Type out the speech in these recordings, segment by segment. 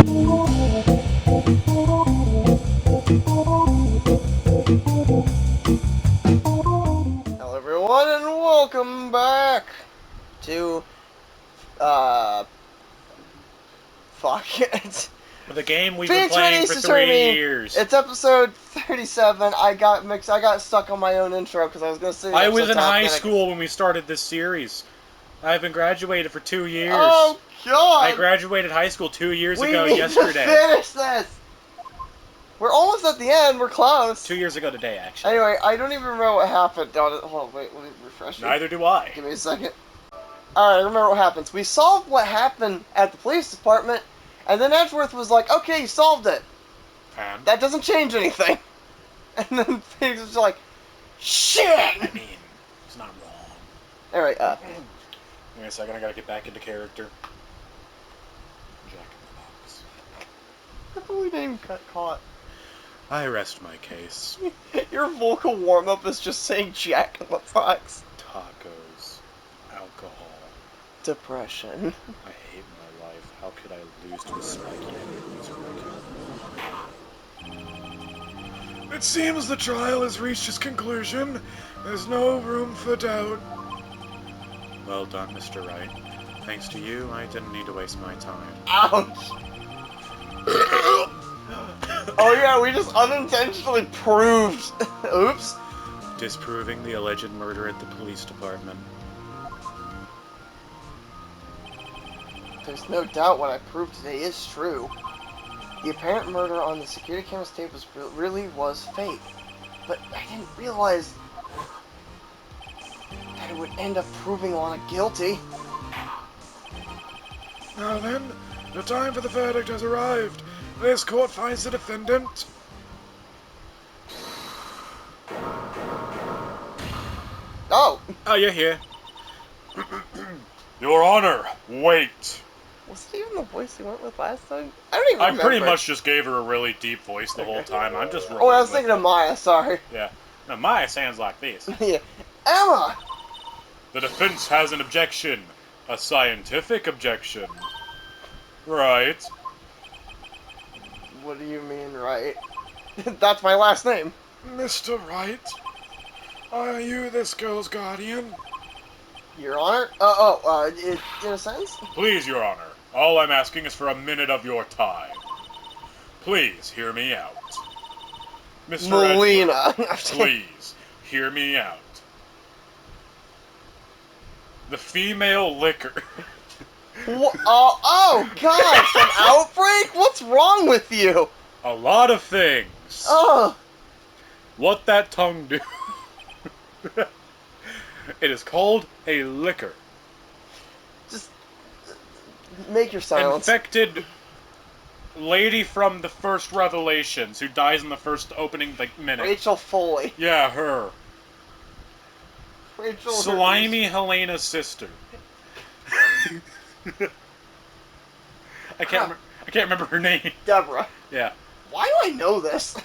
Hello everyone and welcome back to, fuck it. The game we've Phoenix been playing Wright for Ace 3 Attorney. years. It's episode 37. I got stuck on my own intro because I was going to say I was in high school when we started this series. I've been graduated for 2 years. Oh, God! I graduated high school 2 years ago We need yesterday. to finish this! We're almost at the end. We're close. 2 years ago today, actually. Anyway, I don't even remember what happened. Hold on, wait, let me refresh it. Neither do I. Give me a second. Alright, I remember what happens. We solved what happened at the police department, and then Edgeworth was like, okay, you solved it. And? That doesn't change anything. And then Phoenix was like, shit! I mean, it's not wrong. Alright, Give me a second, I gotta get back into character. Jack in the Box. we didn't even get caught. I rest my case. Your vocal warm-up is just saying Jack in the Box. Tacos. Alcohol. Depression. I hate my life. How could I lose to a spiky news wreck? It seems the trial has reached its conclusion. There's no room for doubt. Well done, Mr. Wright. Thanks to you, I didn't need to waste my time. Ouch! Oh yeah, we just unintentionally proved... Oops. Disproving the alleged murder at the police department. There's no doubt what I proved today is true. The apparent murder on the security camera's tape really was fake. But I didn't realize that it would end up proving Lana guilty. Now then, the time for the verdict has arrived. This court finds the defendant. Oh! Oh, you're here. Your Honor, wait. Was it even the voice he went with last time? I don't even remember. I pretty much just gave her a really deep voice the whole time. I'm just rolling. Oh, I was thinking of Maya, sorry. Yeah. No, Maya sounds like this. Yeah. Emma! The defense has an objection. A scientific objection. Right. What do you mean, right? That's my last name. Mr. Wright, are you this girl's guardian? Your Honor? In a sense? Please, Your Honor. All I'm asking is for a minute of your time. Please, hear me out. Mr. Melina. Please, hear me out. The female liquor. Oh, gosh, an outbreak? What's wrong with you? A lot of things. Oh. What that tongue do? It is called a liquor. Just make your silence. Infected lady from the first Revelations who dies in the first opening minute. Rachel Foley. Yeah, her. Rachel Slimy Helena's sister. I can't remember her name. Deborah. Yeah. Why do I know this?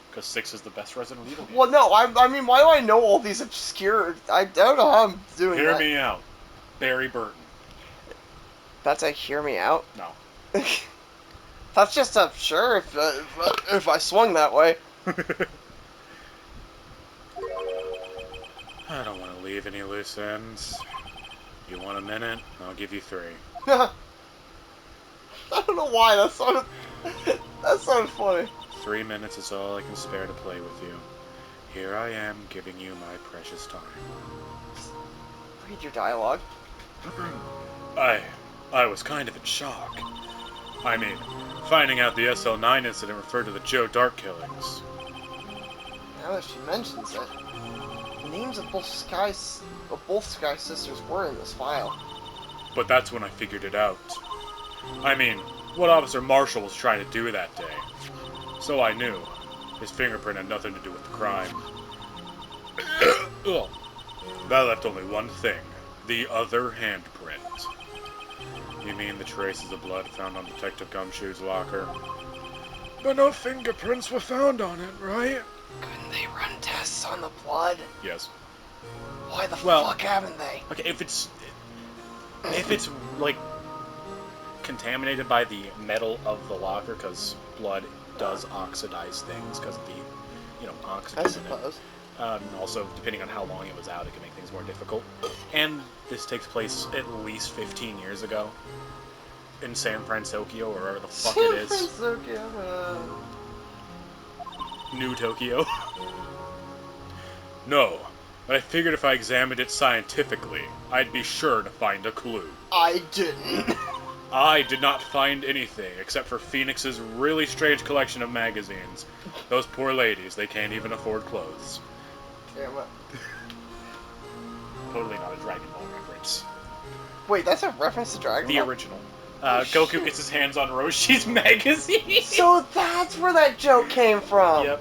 Because 6 is the best Resident Evil game. Well, no, I mean, why do I know all these obscure... I don't know how I'm doing Hear that. me out. Barry Burton. That's a hear me out? No. That's just a sure if I swung that way. I don't want to leave any loose ends. You want a minute? I'll give you 3. I don't know why, that sounded funny. 3 minutes is all I can spare to play with you. Here I am, giving you my precious time. Read your dialogue. I was kind of in shock. I mean, finding out the SL9 incident referred to the Joe Dark killings. Now that she mentions it, the names of both Sky sisters were in this file. But that's when I figured it out. I mean, what Officer Marshall was trying to do that day. So I knew. His fingerprint had nothing to do with the crime. Ugh. That left only one thing. The other handprint. You mean the traces of blood found on Detective Gumshoe's locker? But no fingerprints were found on it, right? Couldn't they run tests on the blood? Yes. Why the fuck haven't they? Okay, if it's like contaminated by the metal of the locker, because blood does oxidize things because of the, oxygen I in it. suppose. Also, depending on how long it was out, it can make things more difficult. And this takes place at least 15 years ago in San Francisco, or wherever the fuck it is. San Francisco. New Tokyo. No, but I figured if I examined it scientifically, I'd be sure to find a clue. I didn't. I did not find anything except for Phoenix's really strange collection of magazines. Those poor ladies, they can't even afford clothes. Damn it. Totally not a Dragon Ball reference. Wait, that's a reference to Dragon The Ball? original. Goku gets his hands on Roshi's magazine. So that's where that joke came from. Yep.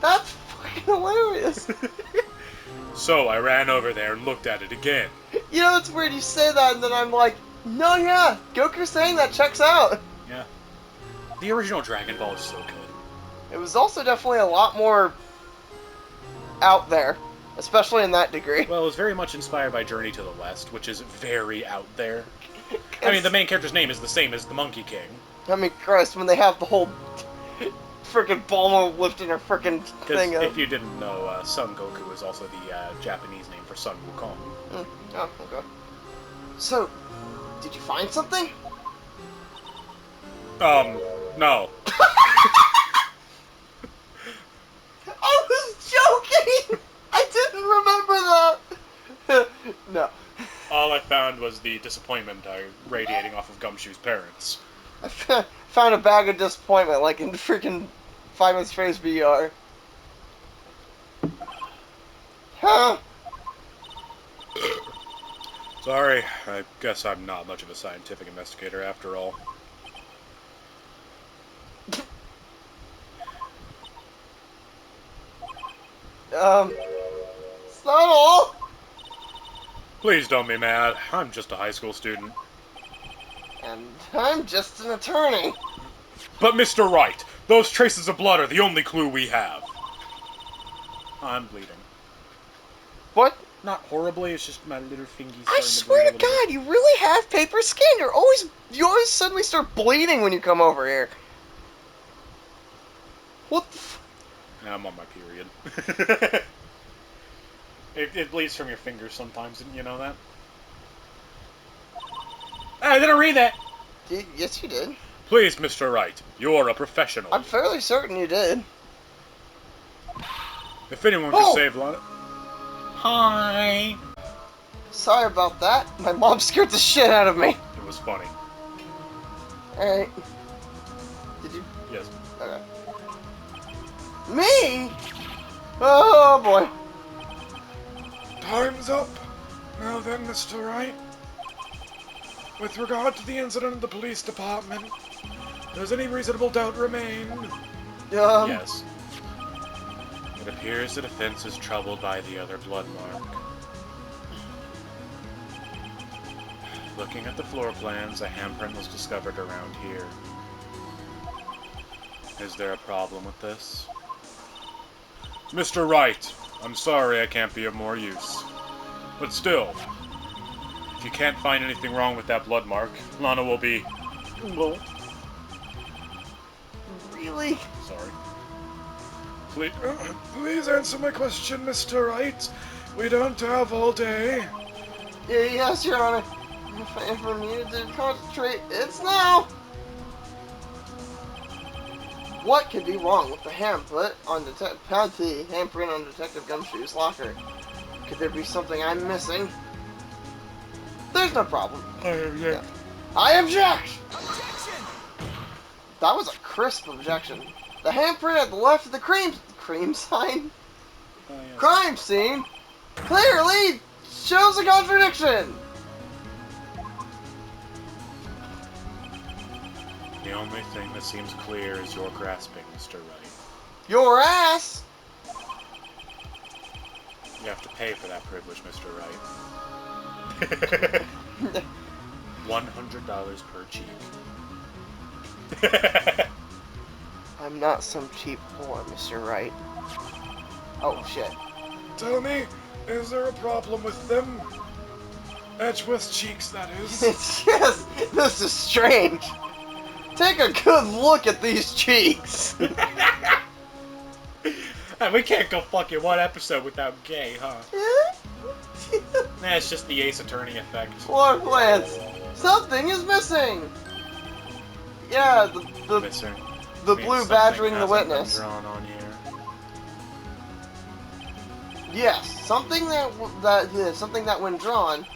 That's fucking hilarious. So I ran over there and looked at it again. You know, it's weird you say that, and then I'm like, no, yeah, Goku saying that checks out. Yeah. The original Dragon Ball is so good. It was also definitely a lot more out there, especially in that degree. Well, it was very much inspired by Journey to the West, which is very out there. I mean, the main character's name is the same as the Monkey King. I mean, Christ, when they have the whole frickin' Bulma lifting her frickin' thing up. If you didn't know, Son Goku is also the Japanese name for Sun Wukong. Oh, okay. So, did you find something? No. I was joking! I didn't remember that! No. All I found was the disappointment radiating off of Gumshoe's parents. I found a bag of disappointment, like in freaking 5 Minutes Phase VR. Huh? Sorry, I guess I'm not much of a scientific investigator after all. It's not all. Please don't be mad. I'm just a high school student. And I'm just an attorney. But Mr. Wright, those traces of blood are the only clue we have. I'm bleeding. What? Not horribly, it's just my little fingies. I swear to God, you really have paper skin. You always suddenly start bleeding when you come over here. What the f... Yeah, I'm on my period. It bleeds from your fingers sometimes, didn't you know that? I didn't read that! Yes, you did. Please, Mr. Wright, you're a professional. I'm fairly certain you did. If anyone could save Lana... Hi! Sorry about that. My mom scared the shit out of me. It was funny. Alright. Did you? Yes. Okay. Me? Oh, boy. Time's up. Now then, Mr. Wright. With regard to the incident at the police department, does any reasonable doubt remain? Yes. It appears the defense is troubled by the other blood mark. Looking at the floor plans, a handprint was discovered around here. Is there a problem with this? Mr. Wright, I'm sorry I can't be of more use. But still, if you can't find anything wrong with that blood mark, Lana will be... Well... Really? Sorry. Please answer my question, Mr. Wright. We don't have all day. Yes, Your Honor. If I'm needed to concentrate, it's now! What could be wrong with the handprint on Detective Gumshoe's locker? Could there be something I'm missing? There's no problem. I object. I object! Objection! That was a crisp objection. The handprint at the left of the cream sign? Oh, yes. Crime scene clearly shows a contradiction! The only thing that seems clear is your grasping, Mr. Wright. Your ass! You have to pay for that privilege, Mr. Wright. $100 per cheek. I'm not some cheap whore, Mr. Wright. Oh, shit. Tell me, is there a problem with them? Edgeworth's cheeks, that is. It's just, this is strange. Take a good look at these cheeks. We can't go fucking one episode without gay, huh? Nah, it's just the Ace Attorney effect. Floor plans. Something is missing. Yeah, the Missing. blue badgering the witness. Drawn on here. Yes, something that when drawn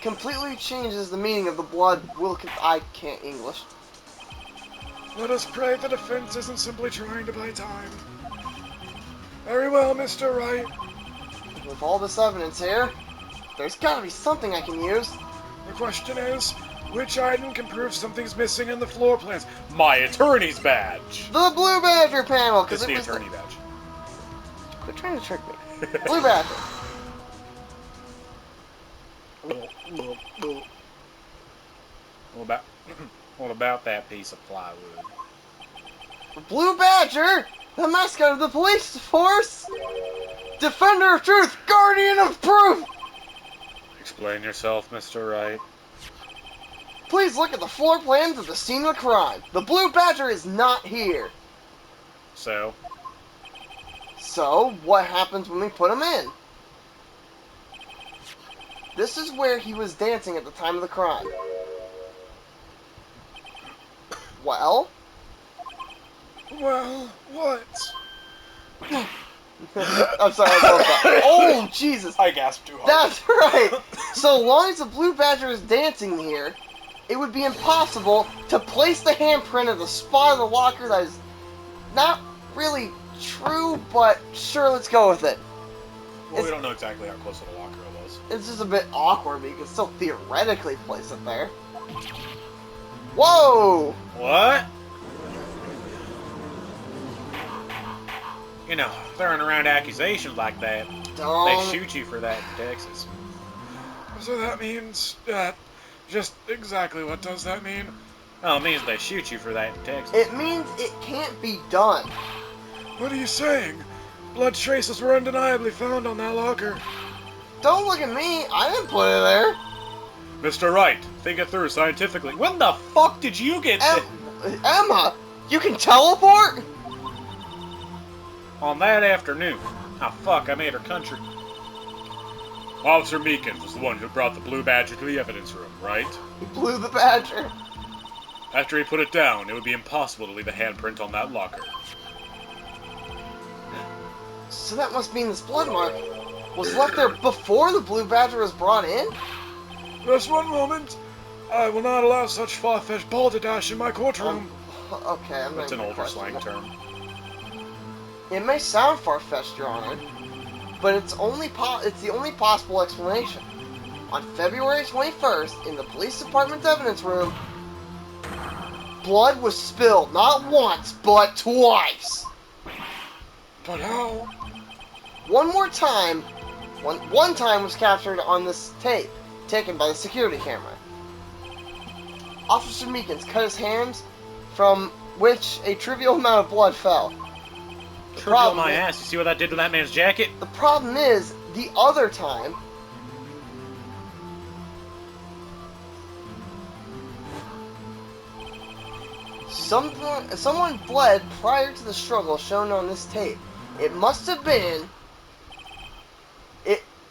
completely changes the meaning of the blood. I can't English. Let us pray the defense isn't simply trying to buy time. Very well, Mr. Wright. With all this evidence here, there's gotta be something I can use. The question is, which item can prove something's missing in the floor plans? My attorney's badge! The Blue Badger panel, because It's it the was attorney badge. Quit trying to trick me. Blue Badger. What about that piece of plywood? Blue Badger, the mascot of the police force, defender of truth, guardian of proof. Explain yourself, Mr. Wright. Please look at the floor plans of the scene of the crime. The Blue Badger is not here. So, what happens when we put him in? This is where he was dancing at the time of the crime. Well? well, what? I'm sorry, I broke that. Oh, Jesus. I gasped too hard. That's right. So long as the Blue Badger is dancing here, it would be impossible to place the handprint at the spot of the locker that is not really true, but sure, let's go with it. Well, we don't know exactly how close to the locker it was. It's just a bit awkward, but you can still theoretically place it there. Whoa! What? You know, throwing around accusations like that, they shoot you for that in Texas. So that means that... Just exactly what does that mean? Oh, it means they shoot you for that in Texas. It means it can't be done. What are you saying? Blood traces were undeniably found on that locker. Don't look at me. I didn't put it there. Mr. Wright, think it through scientifically. When the fuck did you get Emma, you can teleport? On that afternoon. Ah, fuck, I made her country. Officer Meekins was the one who brought the Blue Badger to the evidence room, right? He blew the Badger. After he put it down, it would be impossible to leave a handprint on that locker. So that must mean this blood mark was left there before the Blue Badger was brought in? Just one moment. I will not allow such far-fetched balderdash in my courtroom. Okay, I'm not That's an even older slang term. It may sound far-fetched, Your Honor, but it's the only possible explanation. On February 21st, in the police department's evidence room, blood was spilled not once, but twice. But how? One time was captured on this tape, taken by the security camera. Officer Meekins cut his hands, from which a trivial amount of blood fell. Trivial my ass. You see what that did to that man's jacket? The problem is, the other time, someone bled prior to the struggle shown on this tape. It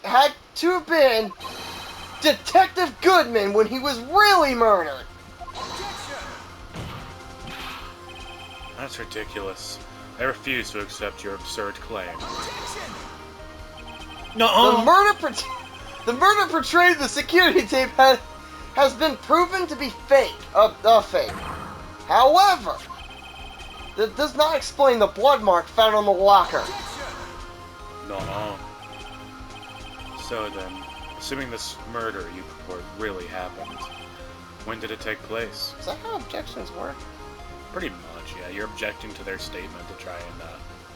had to have been Detective Goodman when he was really murdered. That's ridiculous. I refuse to accept your absurd claim. No. The murder portrayed in the security tape has been proven to be fake. Fake. However, that does not explain the blood mark found on the locker. No. So then, assuming this murder you purport really happened, when did it take place? Is that how objections work? Pretty much, yeah. You're objecting to their statement to try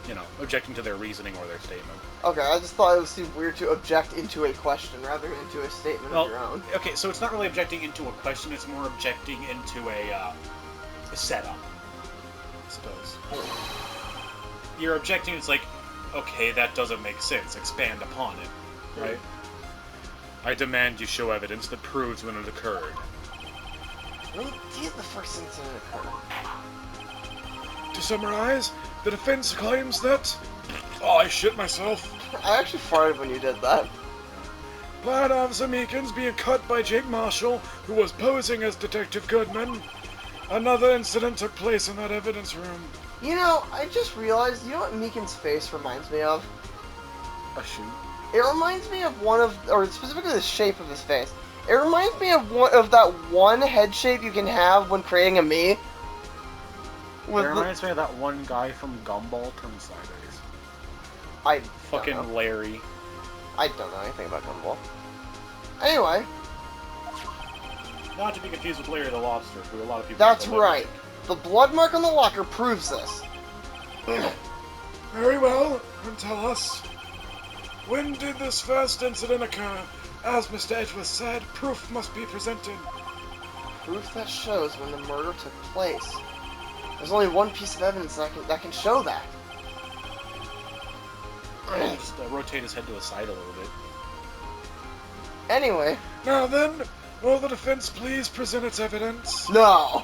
and, objecting to their reasoning or their statement. Okay, I just thought it would seem weird to object into a question rather than into a statement of your own. Okay, so it's not really objecting into a question, it's more objecting into a setup, I suppose. You're objecting, it's like, okay, that doesn't make sense, expand upon it, right? I demand you show evidence that proves when it occurred. When did the first incident occur? To summarize, the defense claims that... Oh, I shit myself. I actually farted when you did that. Plan Officer Meekins being cut by Jake Marshall, who was posing as Detective Goodman. Another incident took place in that evidence room. You know, I just realized, you know what Meekin's face reminds me of? A shoe? It reminds me of one of, or specifically the shape of his face. It reminds me of one of that one head shape you can have when creating a me. It reminds me of that one guy from Gumball turned sideways. I Fucking don't know. Larry. I don't know anything about Gumball. Anyway, Not to be confused with Larry the Lobster, who a lot of people... that's right. The blood mark on the locker proves this. Very well, and tell us. When did this first incident occur? As Mr. Edgeworth said, proof must be presented. Proof that shows when the murder took place. There's only one piece of evidence that can show that. Just rotate his head to the side a little bit. Anyway. Now then, will the defense please present its evidence? No!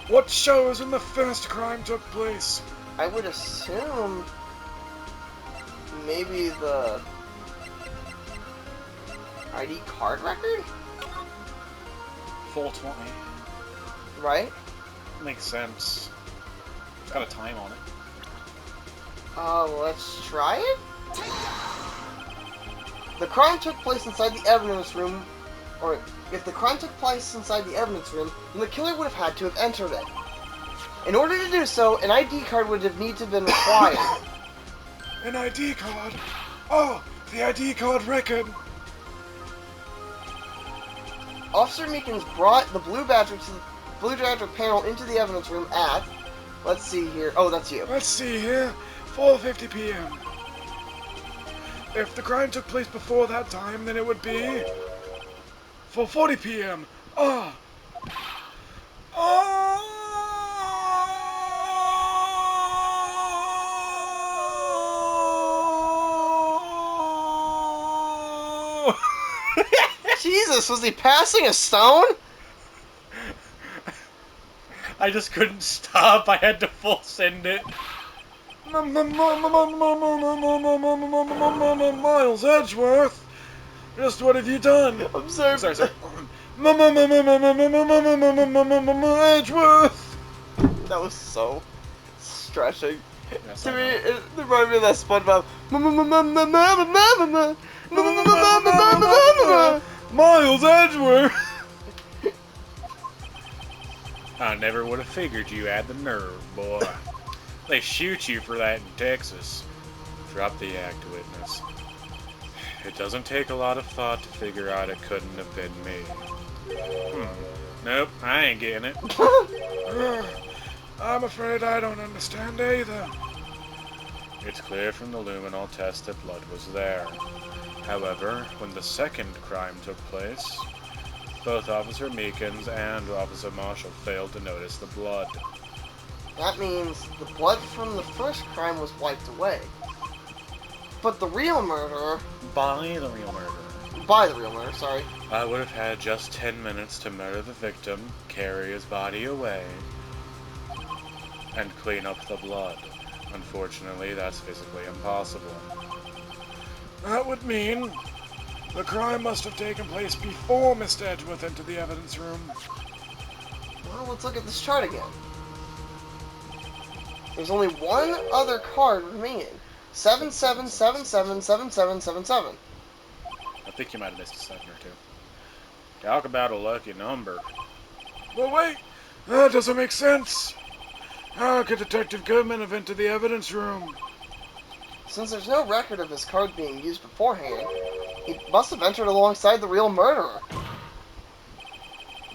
What shows when the first crime took place? I would assume maybe the ID card record? Full 20. Right? Makes sense. It's got a time on it. Let's try it? The crime took place inside the evidence room, or if the crime took place inside the evidence room, then the killer would have had to have entered it. In order to do so, an ID card would have needed to have been required. An ID card? Oh, the ID card record! Officer Meekins brought the Blue Badger panel into the evidence room at, let's see here, oh, that's you. Let's see here, 4:50 p.m. If the crime took place before that time, then it would be 4:40 p.m. Ah! Jesus, was he passing a stone? I just couldn't stop. I had to full send it. Miles Edgeworth! Just what have you done? I'm sorry. Sorry. Edgeworth! That was so stretching. Yes, To I me, know. it reminded me of that SpongeBob. Miles Edgeworth! I never would have figured you had the nerve, boy. They shoot you for that in Texas. Drop the act, witness. It doesn't take a lot of thought to figure out it couldn't have been me. Nope, I ain't getting it. I'm afraid I don't understand either. It's clear from the luminol test that blood was there. However, when the second crime took place, both Officer Meekins and Officer Marshall failed to notice the blood. That means the blood from the first crime was wiped away. But the real murderer... By the real murderer. By the real murderer, sorry. I would have had just 10 minutes to murder the victim, carry his body away, and clean up the blood. Unfortunately, that's physically impossible. That would mean the crime must have taken place before Mr. Edgeworth entered the evidence room. Well, let's look at this chart again. There's only one other card remaining. 77777777. I think you might have missed a 7 or 2. Talk about a lucky number. But wait, that doesn't make sense. How could Detective Goodman have entered the evidence room? Since there's no record of his card being used beforehand, he must have entered alongside the real murderer.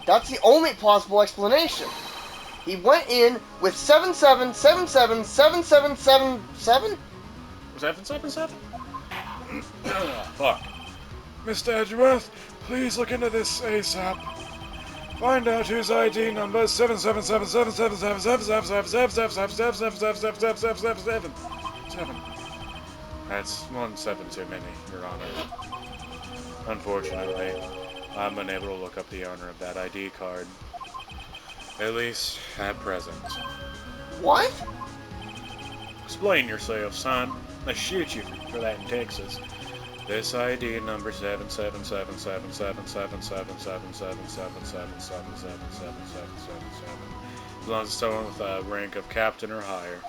That's the only plausible explanation. He went in with 77777777. Was that 777? Fuck. Mr. Edgeworth, please look into this ASAP. Find out whose ID number is 777777777777777. That's 1 7 too many, Your Honor. Unfortunately, I'm unable to look up the owner of that ID card. At least, at present. What? Explain yourself, son. They shoot you for that in Texas. This ID number 77777777777777777 belongs to someone with a rank of captain or higher.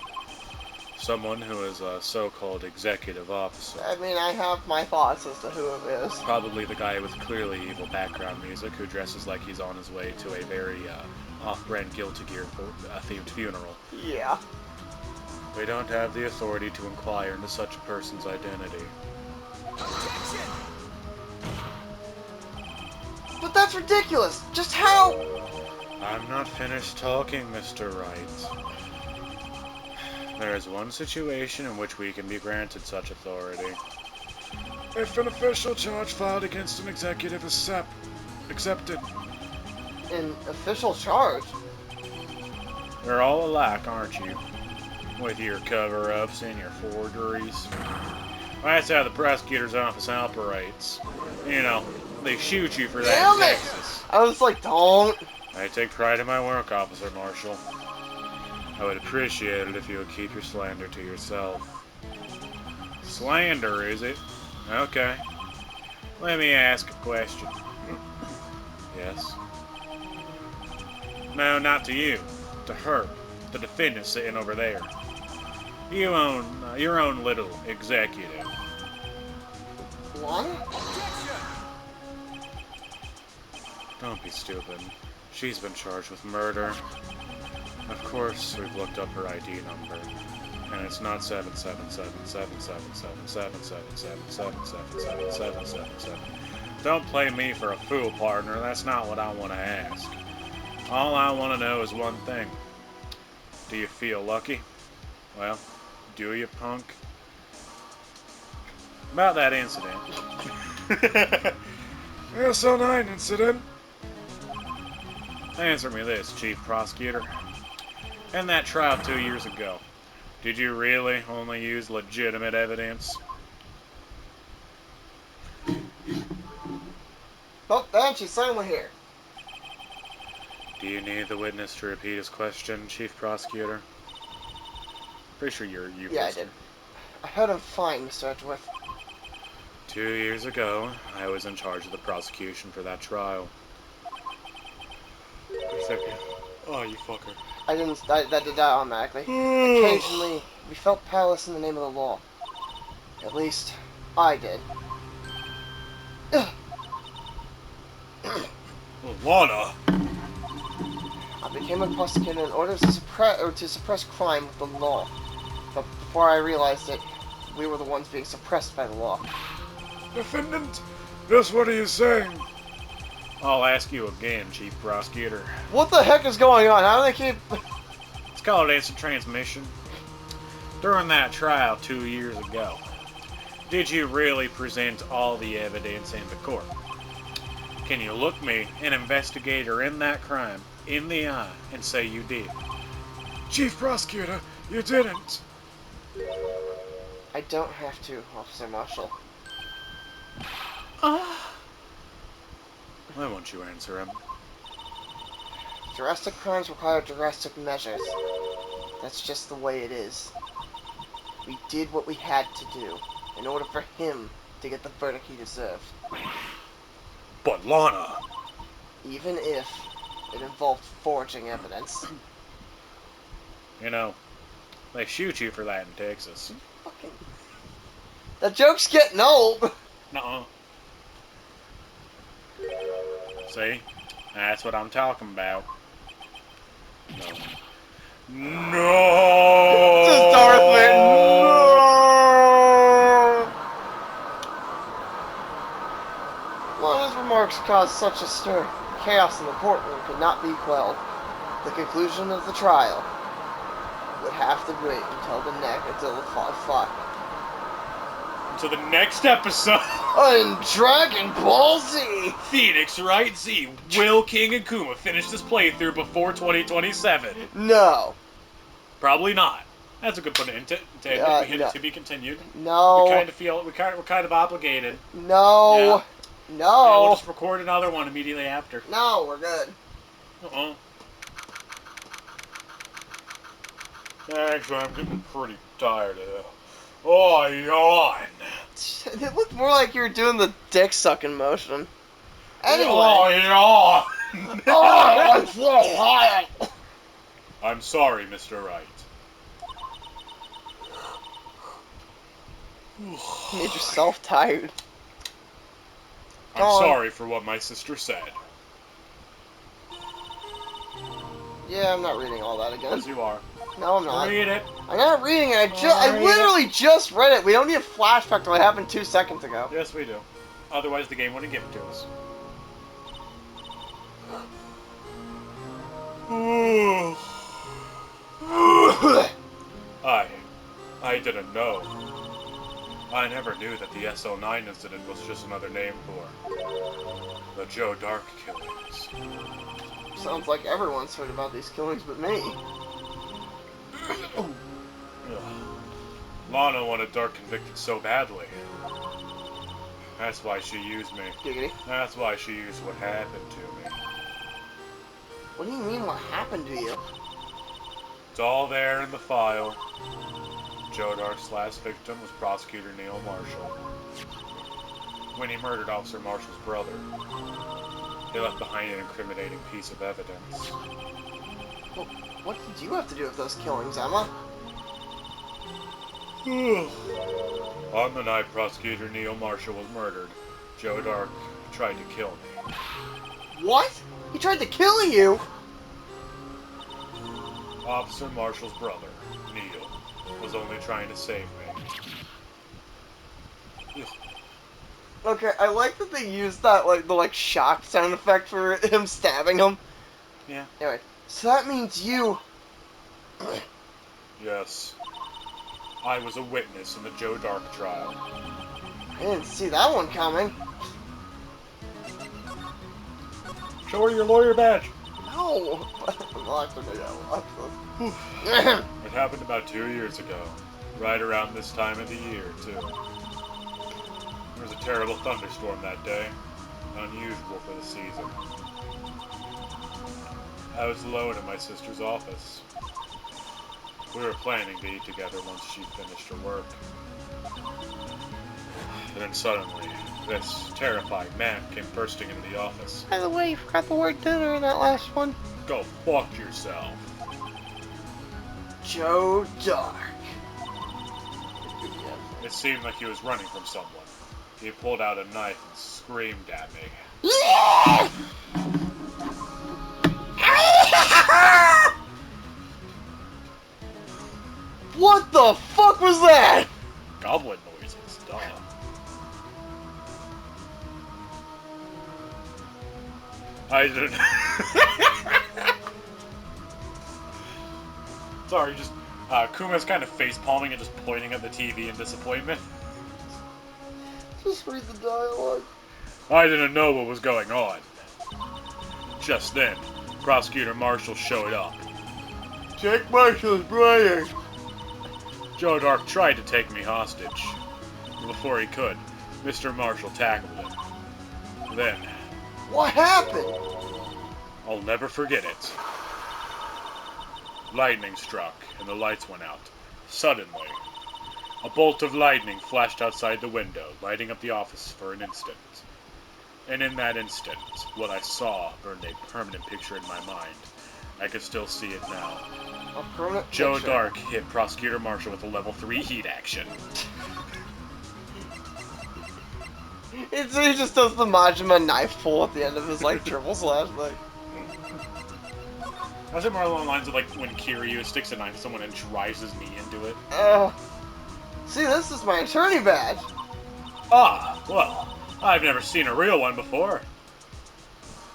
Someone who is a so-called executive officer. I mean, I have my thoughts as to who it is. Probably the guy with clearly evil background music who dresses like he's on his way to a very off-brand Guilty Gear themed funeral. Yeah. We don't have the authority to inquire into such a person's identity. But that's ridiculous! Just how? I'm not finished talking, Mr. Wright. There is one situation in which we can be granted such authority. If an official charge filed against an executive is accepted. An official charge? We're all alike, aren't you? With your cover-ups and your forgeries. That's how the prosecutor's office operates. You know, they shoot you for that Damn in it! Texas. I was like, don't. I take pride in my work, Officer Marshall. I would appreciate it if you would keep your slander to yourself. Slander, is it? Okay. Let me ask a question. Yes? No, not to you. To her. The defendant sitting over there. You own your own little executive. What? Don't be stupid. She's been charged with murder. Of course, we've looked up her ID number, and it's not 77777777777777777. Don't play me for a fool, partner. That's not what I want to ask. All I want to know is one thing. Do you feel lucky? Well, do you, punk? About that incident. SL9 incident. Answer me this, Chief Prosecutor. In that trial 2 years ago, did you really only use legitimate evidence? Oh, damn, she's suddenly here. Do you need the witness to repeat his question, Chief Prosecutor? Pretty sure you've Yeah, I listened. did. I heard him fine, Mr. Edgeworth. 2 years ago, I was in charge of the prosecution for that trial. Oh, you fucker. That did that automatically. Occasionally, we felt powerless in the name of the law. At least, I did. Lana! I became a prosecutor in order to suppress crime with the law. But before I realized it, we were the ones being suppressed by the law. Defendant, just what are you saying? I'll ask you again, Chief Prosecutor. What the heck is going on? How do they keep... It's called instant transmission. During that trial 2 years ago, did you really present all the evidence in the court? Can you look me, an investigator in that crime, in the eye and say you did? Chief Prosecutor, you didn't. I don't have to, Officer Marshall. Why won't you answer him? Drastic crimes require drastic measures. That's just the way it is. We did what we had to do in order for him to get the verdict he deserved. But Lana! Even if it involved forging evidence. You know, they shoot you for that in Texas. Fucking... That joke's getting old! Nuh-uh. See? That's what I'm talking about. No. No! This is Darth Vader! No! Lana's remarks caused such a stir. Chaos in the courtroom could not be quelled. The conclusion of the trial would have to wait until the To the next episode! on Dragon Ball Z! Phoenix Wright Z, Will King and Kuma finish this playthrough before 2027. No. Probably not. That's a good put into No. to be continued. No. We kind of feel we're kind of obligated. No. Yeah. And No. we'll just record another one immediately after. No, we're good. Actually, I'm getting pretty tired of it. Oh, yawn. It looked more like you were doing the dick sucking motion. Anyway. Oh, yawn. Oh, I'm so hot. I'm sorry, Mr. Wright. You made yourself tired. I'm Go on. sorry for what my sister said. Yeah, I'm not reading all that again. Yes, you are. No, I'm not. Read it. I'm not reading it. I Read literally just read it. We don't need a flashback till it happened 2 seconds ago. Yes, we do. Otherwise, the game wouldn't give it to us. I didn't know. I never knew that the SO9 incident was just another name for the Joe Dark killings. Sounds like everyone's heard about these killings but me. Lana wanted Dark convicted so badly. That's why she used me. Giggity. That's why she used what happened to me. What do you mean what happened to you? It's all there in the file. Joe Dark's last victim was Prosecutor Neil Marshall. When he murdered Officer Marshall's brother, he left behind an incriminating piece of evidence. Well, what did you have to do with those killings, Emma? On the night Prosecutor Neil Marshall was murdered, Joe Dark tried to kill me. What? He tried to kill you? Officer Marshall's brother, Neil, was only trying to save me. Okay, I like that they used that, the shock sound effect for him stabbing him. Yeah. Anyway, so that means you... Yes. I was a witness in the Joe Dark trial. I didn't see that one coming. Show her your lawyer badge. No! Well, actually, maybe I will. It happened about 2 years ago. Right around this time of the year, too. There was a terrible thunderstorm that day. Unusual for the season. I was alone in my sister's office. We were planning to eat together once she finished her work. And then suddenly, this terrified man came bursting into the office. By the way, you forgot the word dinner in that last one. Go fuck yourself. Joe Dark. It seemed like he was running from someone. He pulled out a knife and screamed at me. What the fuck was that? Goblin noises, duh. I didn't. Sorry, just Kuma's kind of face palming and just pointing at the TV in disappointment. Just read the dialogue. I didn't know what was going on. Just then, Prosecutor Marshall showed up. Jake Marshall's brother. Joe Dark tried to take me hostage. Before he could, Mr. Marshall tackled him. Then, What happened? I'll never forget it. Lightning struck, and the lights went out. Suddenly, a bolt of lightning flashed outside the window, lighting up the office for an instant. And in that instant, what I saw burned a permanent picture in my mind. I could still see it now. A permanent Joe picture. Dark hit Prosecutor Marshall with a level 3 heat action. He just does the Majima knife pull at the end of his triple slash thing. I was more along the lines of when Kiryu sticks a knife to someone and drives his knee into it. See, this is my attorney badge. Ah, well, I've never seen a real one before.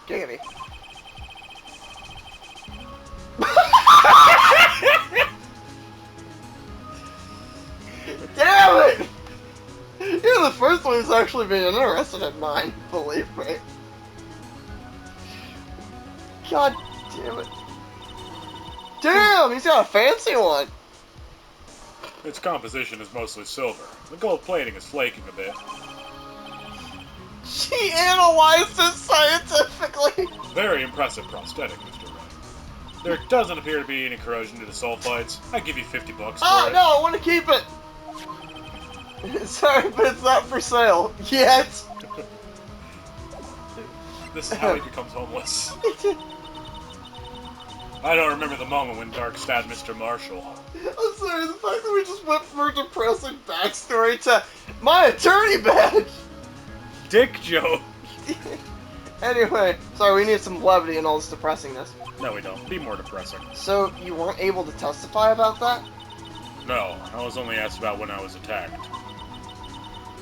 Giggity. Damn it! You're the first one who's actually been interested in mine, believe me. God damn it. Damn, he's got a fancy one. Its composition is mostly silver. The gold plating is flaking a bit. She analyzed it scientifically. Very impressive prosthetic, Mr. Wright. There doesn't appear to be any corrosion to the sulfites. I give you $50 for Oh, it. no, I want to keep it. Sorry, but it's not for sale yet. This is how he becomes homeless. I don't remember the moment when Dark stabbed Mr. Marshall. I'm sorry, the fact that we just went from a depressing backstory to my attorney badge. Dick joke. Anyway, sorry, we need some levity in all this depressingness. No, we don't. Be more depressing. So, you weren't able to testify about that? No, I was only asked about when I was attacked.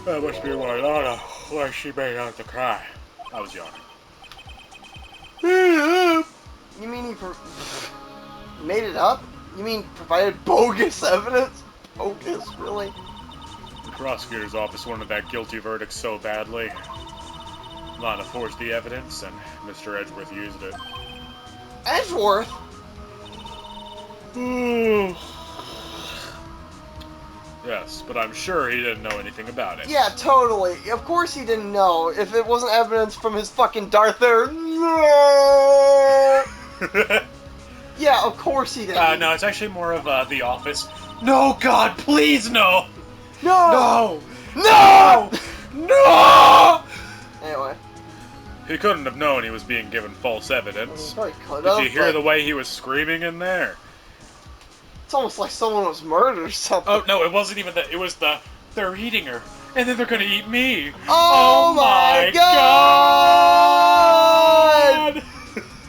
That must be why Lana, why she made out to cry. I was yawning. You mean you made it up? You mean provided bogus evidence? Bogus, really? The prosecutor's office wanted that guilty verdict so badly. Lana forged the evidence, and Mr. Edgeworth used it. Edgeworth? Yes, but I'm sure he didn't know anything about it. Yeah, totally. Of course he didn't know. If it wasn't evidence from his fucking Darth Vader. Yeah, of course he didn't. No, it's actually more of The Office. No, God, please, no! No! No! No! Anyway. He couldn't have known he was being given false evidence. Probably could Did have, you hear but the way he was screaming in there? it's almost like someone was murdered or something. Oh, no, it wasn't even that. It was they're eating her. And then they're gonna eat me. Oh my God!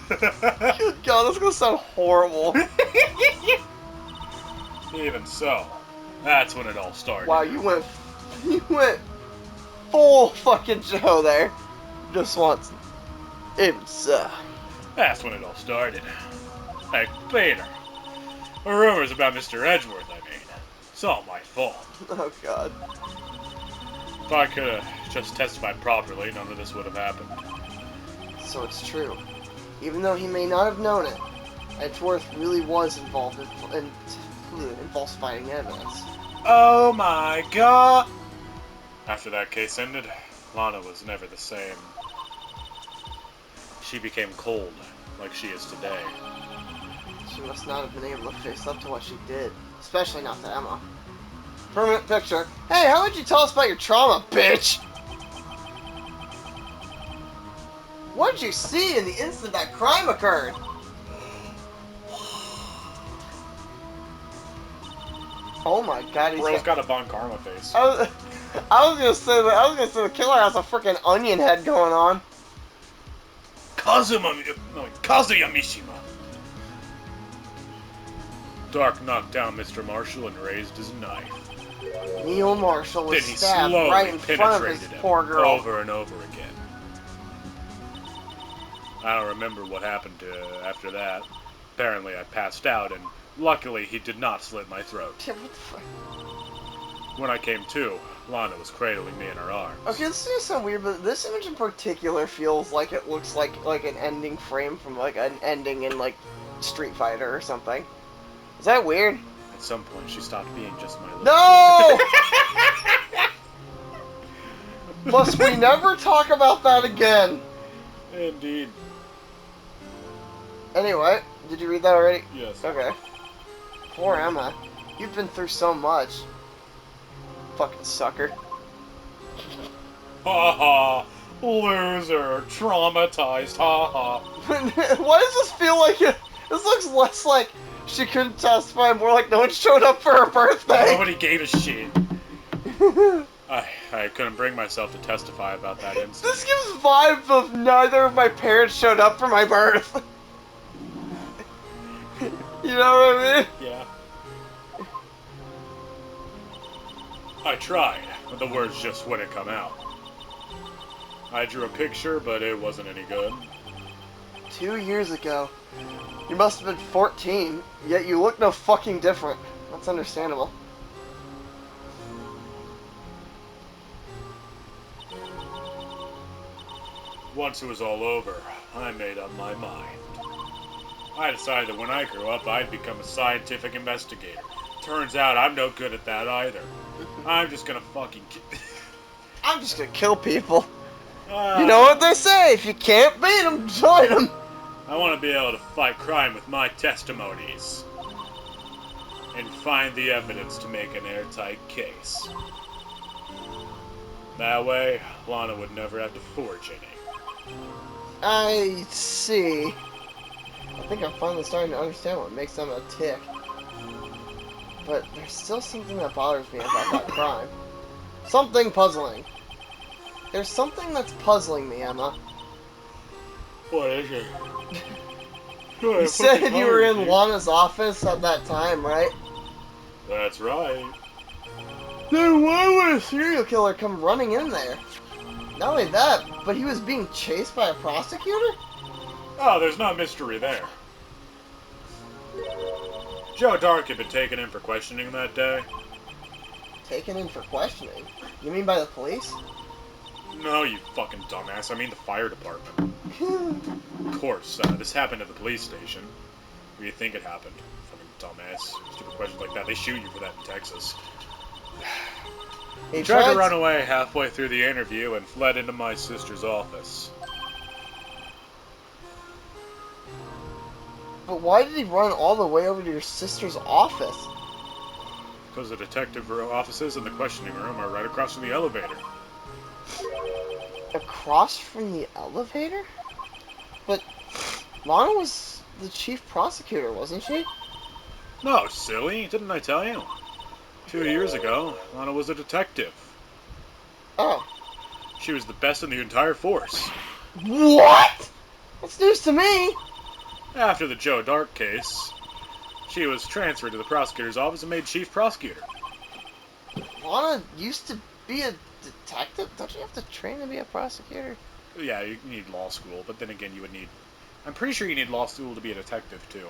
Good God, that's gonna sound horrible. Even so, that's when it all started. Wow, you went full fucking Joe there. Just once. Even so. That's when it all started. Like, Peter. The rumors about Mr. Edgeworth, I mean. It's all my fault. Oh God. If I could have just testified properly, none of this would have happened. So it's true. Even though he may not have known it, Edgeworth really was involved in falsifying evidence. Oh my God! After that case ended, Lana was never the same. She became cold, like she is today. She must not have been able to face up to what she did. Especially not to Emma. Permanent picture. Hey, how would you tell us about your trauma, bitch? What did you see in the instant that crime occurred? Oh my God, Bro's got a Von Karma face. I was gonna say the killer has a freaking onion head going on. Kazuya Mishima. Dark knocked down Mr. Marshall and raised his knife. Neil Marshall was Then he stabbed slowly right in front of his penetrated him poor girl. over and over again. I don't remember what happened after that. Apparently I passed out, and luckily he did not slit my throat. Yeah, what the fuck? When I came to, Lana was cradling me in her arms. Okay, this is gonna sound weird, but this image in particular feels like it looks like an ending frame from like an ending in like Street Fighter or something. Is that weird? At some point, she stopped being just my little... No! Must we never talk about that again? Indeed. Anyway, did you read that already? Yes. Okay. Poor Emma. You've been through so much. Fucking sucker. Ha ha. Loser. Traumatized. Ha ha. Why does this feel like it? This looks less like she couldn't testify, more like no one showed up for her birthday. Nobody gave a shit. I couldn't bring myself to testify about that incident. This gives vibes of neither of my parents showed up for my birth. You know what I mean? Yeah. I tried, but the words just wouldn't come out. I drew a picture, but it wasn't any good. 2 years ago. You must have been 14, yet you look no fucking different. That's understandable. Once it was all over, I made up my mind. I decided that when I grew up, I'd become a scientific investigator. Turns out I'm no good at that either. I'm just gonna fucking... I'm just gonna kill people. You know what they say, if you can't beat them, join them. I want to be able to fight crime with my testimonies. And find the evidence to make an airtight case. That way, Lana would never have to forge any. I see. I think I'm finally starting to understand what makes them a tick. But there's still something that bothers me about that crime. Something puzzling. There's something that's puzzling me, Emma. What is it? You said you were in Lana's office at that time, right? That's right. Then why would a serial killer come running in there? Not only that, but he was being chased by a prosecutor? Oh, there's no mystery there. Joe Dark had been taken in for questioning that day. Taken in for questioning? You mean by the police? No, you fucking dumbass. I mean the fire department. Of course, this happened at the police station. Where do you think it happened? Fucking dumbass. Stupid questions like that. They shoot you for that in Texas. He tried to run away halfway through the interview and fled into my sister's office. But why did he run all the way over to your sister's office? Because the detective offices and the questioning room are right across from the elevator. Across from the elevator? But Lana was the chief prosecutor, wasn't she? No, silly. Didn't I tell you? 2 years ago, Lana was a detective. Oh. She was the best in the entire force. What? That's news to me. After the Joe Dark case, she was transferred to the prosecutor's office and made chief prosecutor. Lana used to be a detective? Don't you have to train to be a prosecutor? Yeah, you need law school, but then again, you would need... I'm pretty sure you need law school to be a detective, too.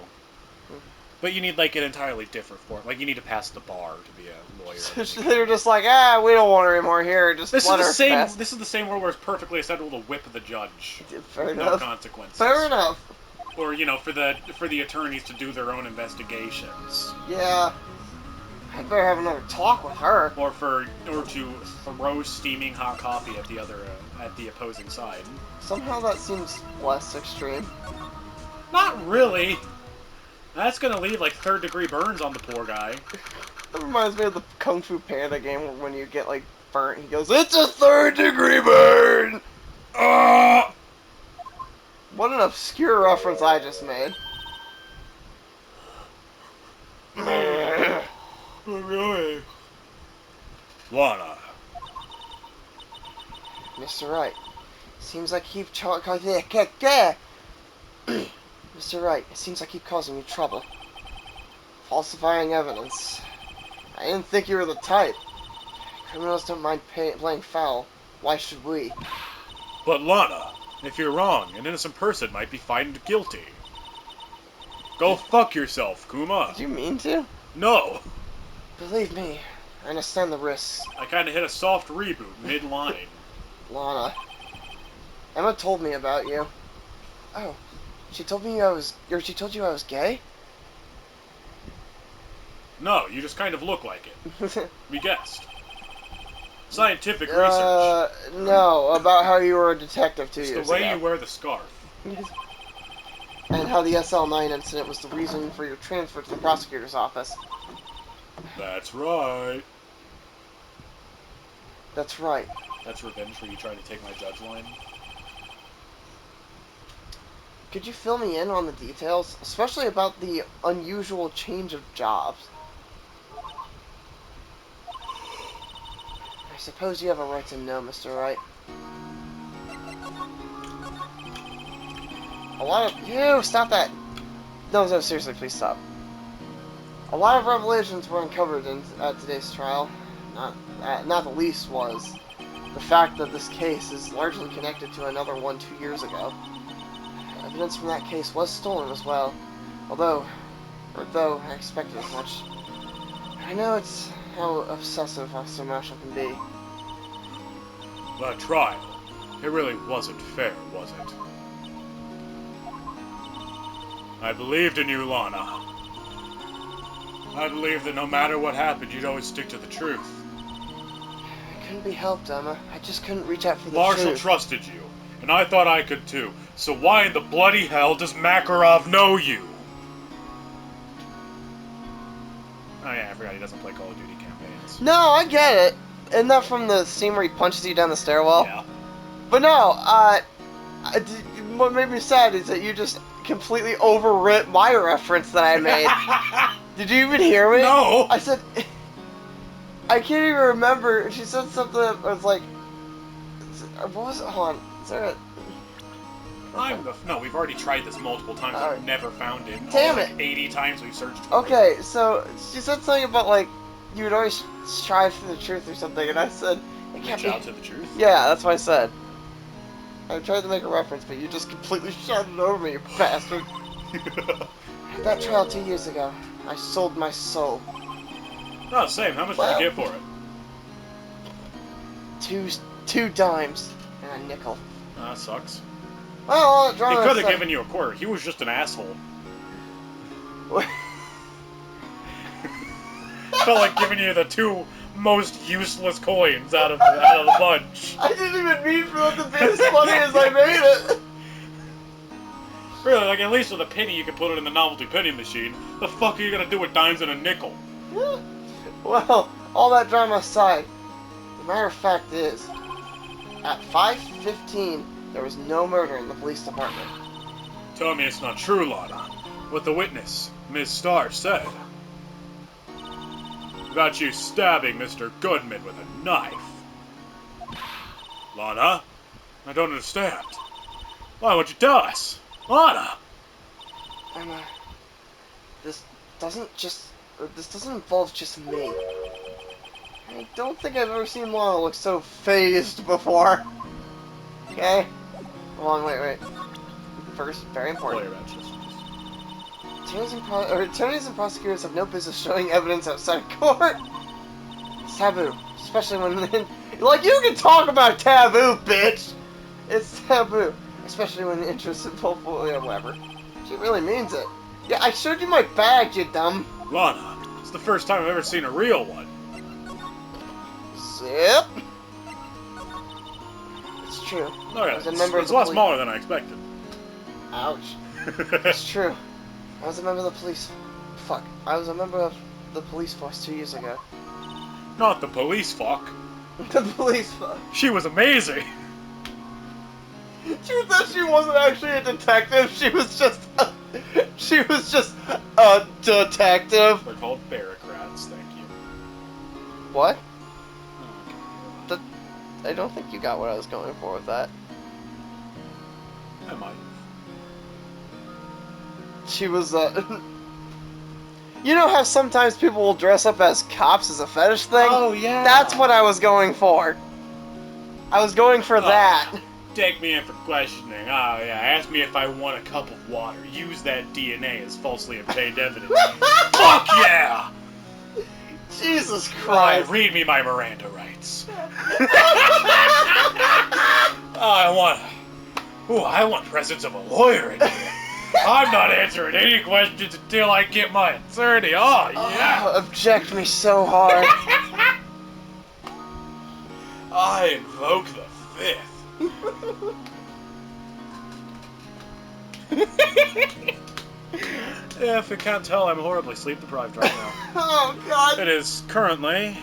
But you need, like, an entirely different form. Like, you need to pass the bar to be a lawyer. So they're just like, we don't want her anymore here. Just this let is her the same. pass. This is the same world where it's perfectly acceptable to whip the judge. Fair with enough. No consequences. Fair enough. Or, you know, for the attorneys to do their own investigations. Yeah. I better have another talk with her. Or to throw steaming hot coffee at the opposing side. Somehow that seems less extreme. Not really. That's gonna leave like third-degree burns on the poor guy. That reminds me of the Kung Fu Panda game where when you get like burnt, he goes, "It's a third-degree burn." What an obscure reference I just made. Really? Lana. Mr. Wright, seems like you keep Mr. Wright, it seems like I keep causing you trouble. Falsifying evidence. I didn't think you were the type. Criminals don't mind playing foul. Why should we? But Lana, if you're wrong, an innocent person might be found guilty. Go fuck yourself, Kuma. Did you mean to? No. Believe me, I understand the risks. I kinda hit a soft reboot mid-line. Lana. Emma told me about you. Oh, she told you I was gay? No, you just kind of look like it. We guessed. Scientific research. No, about how you were a detective 2 It's years the way ago. you wear the scarf. And how the SL9 incident was the reason for your transfer to the prosecutor's office. That's right. That's right. That's revenge for you trying to take my judge line. Could you fill me in on the details, especially about the unusual change of jobs? I suppose you have a right to know, Mr. Wright. A lot of... Ew, stop that! No, seriously, please stop. A lot of revelations were uncovered at today's trial. Not the least was the fact that this case is largely connected to another one 2 years ago. Evidence from that case was stolen as well, though I expected as much. I know it's how obsessive Officer Marshall can be. That trial, it really wasn't fair, was it? I believed in you, Lana. I believed that no matter what happened, you'd always stick to the truth. I couldn't be helped, Emma. I just couldn't reach out for the Marshall truth. trusted you, and I thought I could too. So why in the bloody hell does Makarov know you? Oh yeah, I forgot he doesn't play Call of Duty campaigns. No, I get it. Isn't that from the scene where he punches you down the stairwell? Yeah. But no, what made me sad is that you just completely overwrit my reference that I made. Did you even hear me? No! I said, I can't even remember. She said something that was like, what was it? Hold on. Is there a... No, we've already tried this multiple times. Alright. I've never found it. Damn Like it. 80 times we've searched for it. Okay, so she said something about like, you would always strive for the truth or something, and I said, it can't Reach be... out to the truth? Yeah, that's what I said. I tried to make a reference, but you just completely shouted it over me, you bastard. At that trial 2 years ago, I sold my soul. Oh, same. How much did you get for it? Two dimes and a nickel. That sucks. Well, He could have given you a quarter. He was just an asshole. Felt like giving you the two most useless coins out of the bunch. I didn't even mean for that to be as funny as I made it. Really, like at least with a penny you can put it in the novelty penny machine. The fuck are you gonna do with dimes and a nickel? Well, all that drama aside, the matter of fact is, at 5:15, there was no murder in the police department. Tell me it's not true, Lana. What the witness, Ms. Starr, said. About you stabbing Mr. Goodman with a knife. Lana? I don't understand. Why won't you tell us? Lana! Emma, this doesn't involve just me. I don't think I've ever seen Lana look so phased before. Okay? Hold on, wait. First, very important. Attorneys and prosecutors have no business showing evidence outside court. It's taboo, especially when... Like, you can talk about taboo, bitch! It's taboo, especially when the interest in portfolio, whatever. She really means it. Yeah, I showed you my bag, you dumb. Lana, it's the first time I've ever seen a real one. Zip. It's true. Okay, As a member of it's the a lot police- smaller than I expected. Ouch. It's true. I was a member of the police... Fuck. I was a member of the police force 2 years ago. Not the police fuck. The police force. She was amazing. She wasn't actually a detective. She was just a detective. They're called barracrats, thank you. What? I don't think you got what I was going for with that. I might. She was, You know how sometimes people will dress up as cops as a fetish thing? Oh, yeah. That's what I was going for. I was going for that. Take me in for questioning. Oh, yeah. Ask me if I want a cup of water. Use that DNA as falsely obtained evidence. Fuck yeah! Jesus Right, Christ. read me my Miranda rights. I want presence of a lawyer in here. I'm not answering any questions until I get my attorney. Oh, yeah. Oh, object me so hard. I invoke the fifth. Yeah, if you can't tell, I'm horribly sleep deprived right now. Oh, God. It is currently...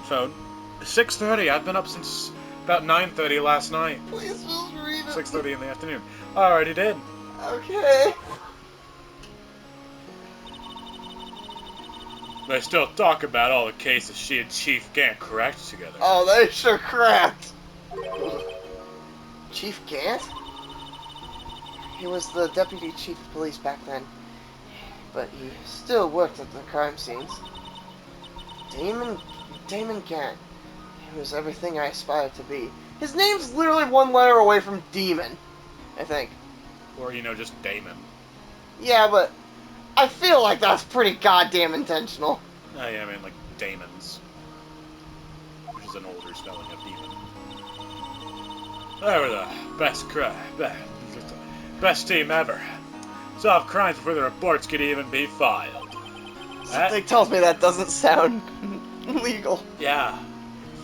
phone. 6:30. I've been up since about 9:30 last night. Please just read it. 6:30 in the afternoon. I already did. Okay. They still talk about all the cases she and Chief Gant cracked together. Oh, they sure cracked. Chief Gant? He was the deputy chief of police back then, but he still worked at the crime scenes. Damon Gant. He was everything I aspired to be. His name's literally one letter away from demon, I think. Or, just Damon. Yeah, but I feel like that's pretty goddamn intentional. Oh, yeah, I mean, like, Damons. Which is an older spelling of demon. They were the best team ever. Solved crimes before the reports could even be filed. Something tells me that doesn't sound legal. Yeah,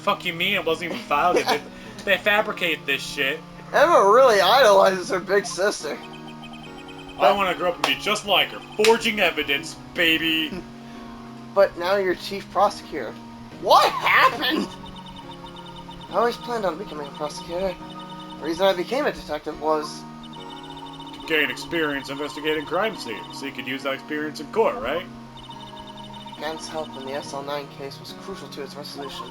fuck you mean? It wasn't even filed. They fabricate this shit. Emma really idolizes her big sister. I want to grow up and be just like her, forging evidence, baby. But now you're chief prosecutor. What happened? I always planned on becoming a prosecutor. The reason I became a detective was... to gain experience investigating crime scenes, so you could use that experience in court, right? Gant's help in the SL9 case was crucial to its resolution.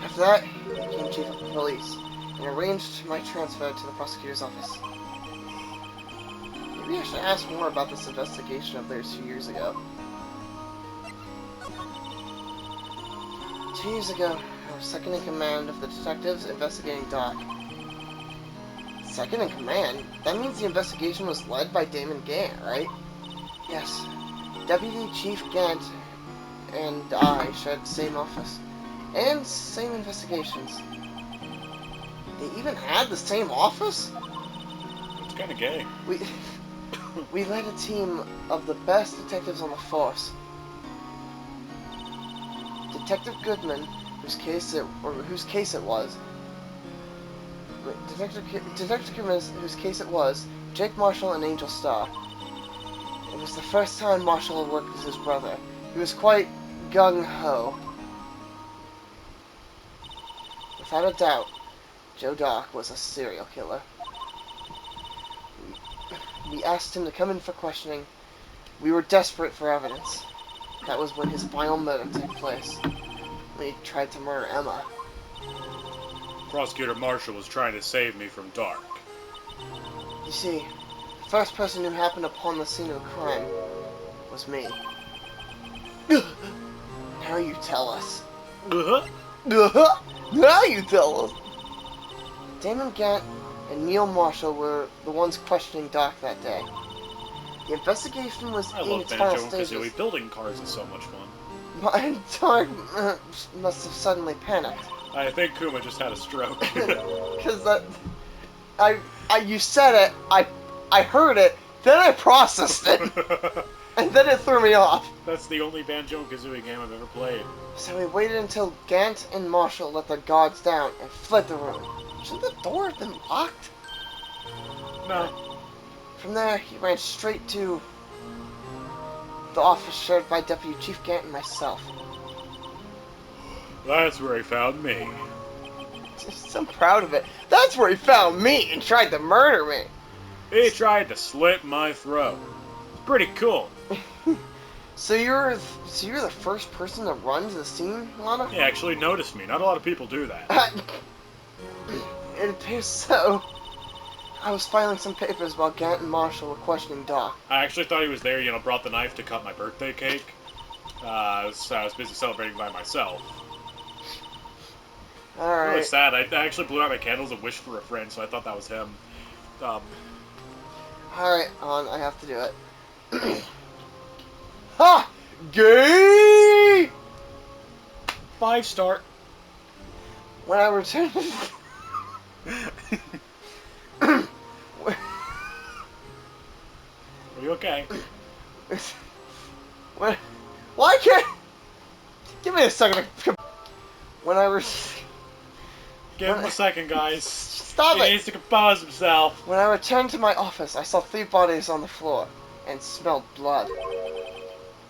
After that, I became chief of police, and arranged my transfer to the prosecutor's office. Maybe I should ask more about this investigation of theirs 2 years ago. 2 years ago, I was second in command of the detectives investigating Doc. Second in command? That means the investigation was led by Damon Gant, right? Yes. Deputy Chief Gant and I shared the same office. And same investigations. They even had the same office? It's kind of gay. We led a team of the best detectives on the force. Detective Goodman, whose case it was, Detective Goodman, whose case it was, Jake Marshall and Angel Starr. It was the first time Marshall had worked with his brother. He was quite gung-ho. Without a doubt, Joe Doc was a serial killer. We asked him to come in for questioning. We were desperate for evidence. That was when his final murder took place. When he tried to murder Emma. Prosecutor Marshall was trying to save me from Dark. You see, the first person who happened upon the scene of the crime was me. Now you tell us. Now you tell us. Damon Gant and Neil Marshall were the ones questioning Doc that day. The investigation was in its final stages. Building cars is so much fun. My Doc must have suddenly panicked. I think Kuma just had a stroke. Because you said it, I heard it, then I processed it, and then it threw me off. That's the only Banjo-Kazooie game I've ever played. So we waited until Gant and Marshall let their guards down and fled the room. Shouldn't the door have been locked? No. From there, he ran straight to the office shared by Deputy Chief Gant and myself. That's where he found me. Just so proud of it. That's where he found me and tried to murder me. He tried to slit my throat. It's pretty cool. So you're the first person to run to the scene, Lana? He actually noticed me. Not a lot of people do that. It appears so. I was filing some papers while Gant and Marshall were questioning Doc. I actually thought he was there, brought the knife to cut my birthday cake. So I was busy celebrating by myself. Alright. Really sad. I actually blew out my candles and wished for a friend, so I thought that was him. Alright, I have to do it. Ha! Gay! 5-star. When I returned... Are you okay? Why can't... Give me a second. When I was... Give him a second, guys. Stop it! He needs to compose himself. When I returned to my office, I saw 3 bodies on the floor and smelled blood.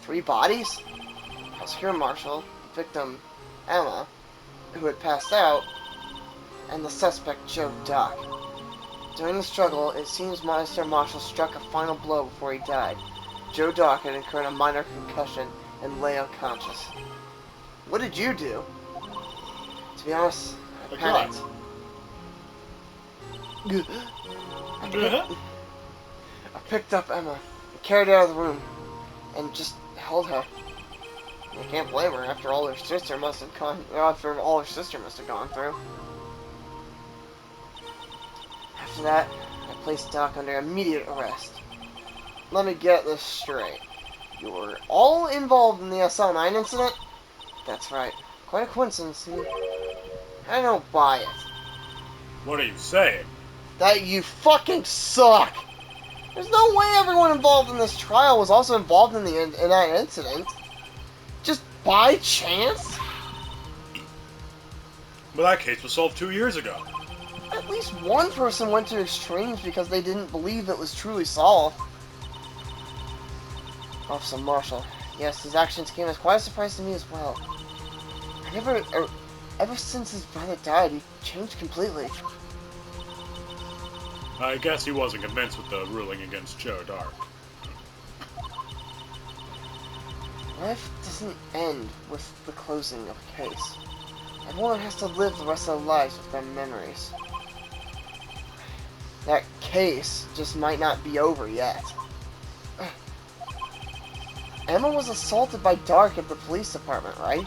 3 bodies? Prosecutor Marshall, victim Emma, who had passed out, and the suspect Joe Doc. During the struggle, it seems Mr. Marshall struck a final blow before he died. Joe Doc had incurred a minor concussion and lay unconscious. What did you do? To be honest, I panicked. I picked up Emma and carried her out of the room and just held her. I can't blame her after all her sister must have gone through. After that, I placed Doc under immediate arrest. Let me get this straight. You were all involved in the SL9 incident? That's right. Quite a coincidence. I don't buy it. What are you saying? That you fucking suck! There's no way everyone involved in this trial was also involved in that incident. Just by chance? But that case was solved 2 years ago. At least one person went to extremes because they didn't believe it was truly solved. Officer Marshall. Yes, his actions came as quite a surprise to me as well. Ever since his brother died, he changed completely. I guess he wasn't convinced with the ruling against Joe Dark. Life doesn't end with the closing of a case. Everyone has to live the rest of their lives with their memories. That case just might not be over yet. Emma was assaulted by Dark at the police department, right?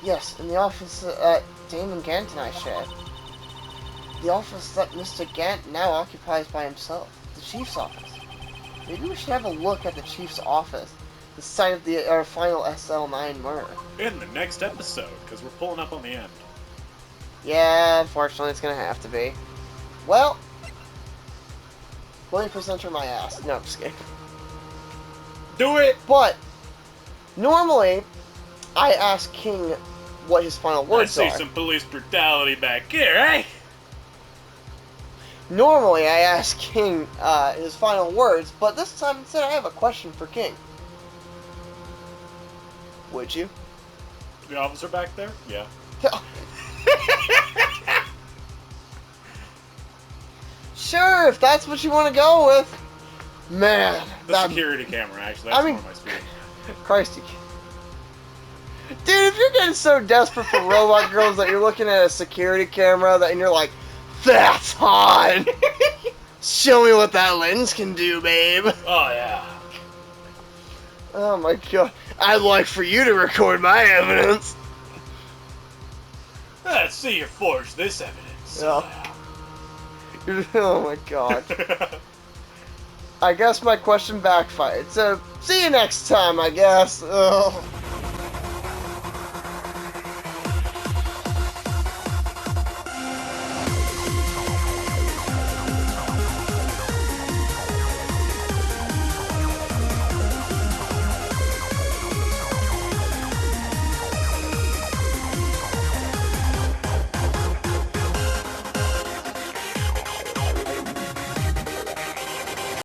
Yes, in the office that Damon Gant and I shared. The office that Mr. Gant now occupies by himself. The chief's office. Maybe we should have a look at the chief's office. The site of our final SL9 murder. In the next episode, because we're pulling up on the end. Yeah, unfortunately it's gonna have to be. Well, let me present her my ass. No, I'm just kidding. Do it! But, normally, I ask King what his final words I are. see some police brutality back here, eh? Normally, I ask King his final words, but this time instead I have a question for King. Would you? The officer back there? Yeah. Sure, if that's what you want to go with. Man, The security camera, actually. That's more my speed. Christ, dude, if you're getting so desperate for robot girls that you're looking at a security camera and you're like, that's hot. Show me what that lens can do, babe. Oh, yeah. Oh my god. I'd like for you to record my evidence. Let's see you forge this evidence. Yeah. Oh my god. I guess my question backfired. So, see you next time, I guess. Ugh.